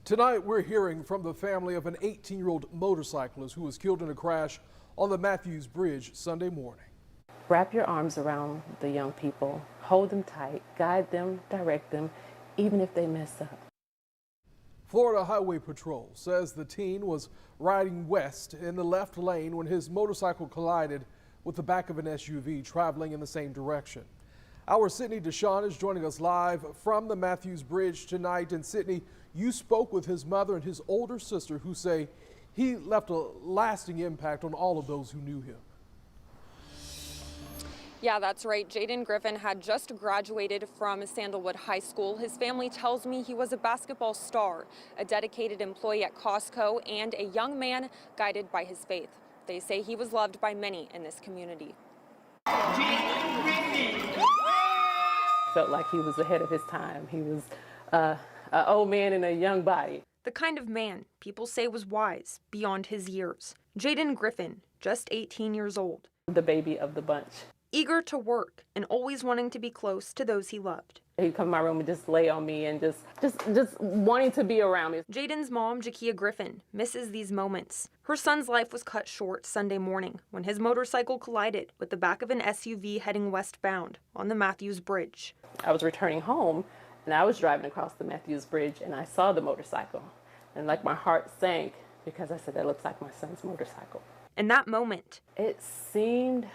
Tonight, we're hearing from the family of an 18-year-old motorcyclist who was killed in a crash on the Mathews Bridge Sunday morning. Wrap your arms around the young people, hold them tight, guide them, direct them, even if they mess up. Florida Highway Patrol says the teen was riding west in the left lane when his motorcycle collided with the back of an SUV traveling in the same direction. Our Sydney Deshawn is joining us live from the Mathews Bridge tonight. And Sydney, you spoke with his mother and his older sister who say he left a lasting impact on all of those who knew him. Yeah, that's right. Jaden Griffin had just graduated from Sandalwood High School. His family tells me he was a basketball star, a dedicated employee at Costco, and a young man guided by his faith. They say he was loved by many in this community. Jaden Griffin! Felt like he was ahead of his time. He was an old man in a young body. The kind of man people say was wise beyond his years. Jaden Griffin, just 18 years old. The baby of the bunch. Eager to work and always wanting to be close to those he loved. He'd come to my room and just lay on me and just wanting to be around me. Jaden's mom, Jaedon Griffin, misses these moments. Her son's life was cut short Sunday morning when his motorcycle collided with the back of an SUV heading westbound on the Mathews Bridge. I was returning home and I was driving across the Mathews Bridge and I saw the motorcycle. And like my heart sank because I said, that looks like my son's motorcycle. In that moment, it seemed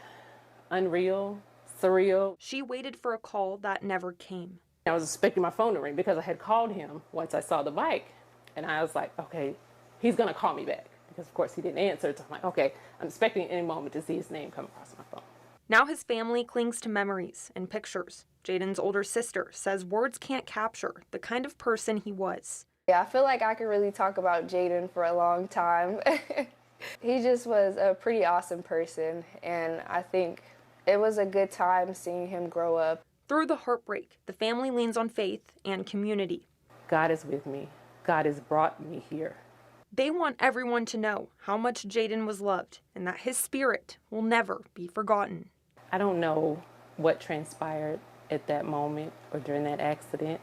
unreal, surreal. She waited for a call that never came. I was expecting my phone to ring because I had called him once I saw the bike. And I was like, okay, he's gonna call me back. Because of course he didn't answer. So I'm like, okay, I'm expecting any moment to see his name come across my phone. Now his family clings to memories and pictures. Jaden's older sister says words can't capture the kind of person he was. Yeah, I feel like I could really talk about Jaden for a long time. He just was a pretty awesome person, and I think it was a good time seeing him grow up. Through the heartbreak, the family leans on faith and community. God is with me. God has brought me here. They want everyone to know how much Jaden was loved and that his spirit will never be forgotten. I don't know what transpired at that moment or during that accident.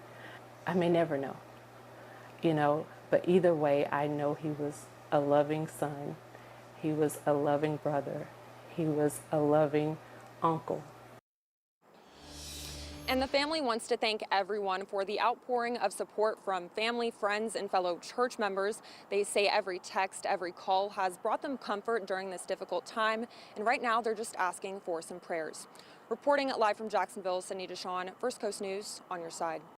I may never know, but either way, I know he was a loving son. He was a loving brother. He was a loving uncle. And the family wants to thank everyone for the outpouring of support from family, friends, and fellow church members. They say every text, every call has brought them comfort during this difficult time. And right now, they're just asking for some prayers. Reporting live from Jacksonville, Sydney Deshawn, First Coast News, on your side.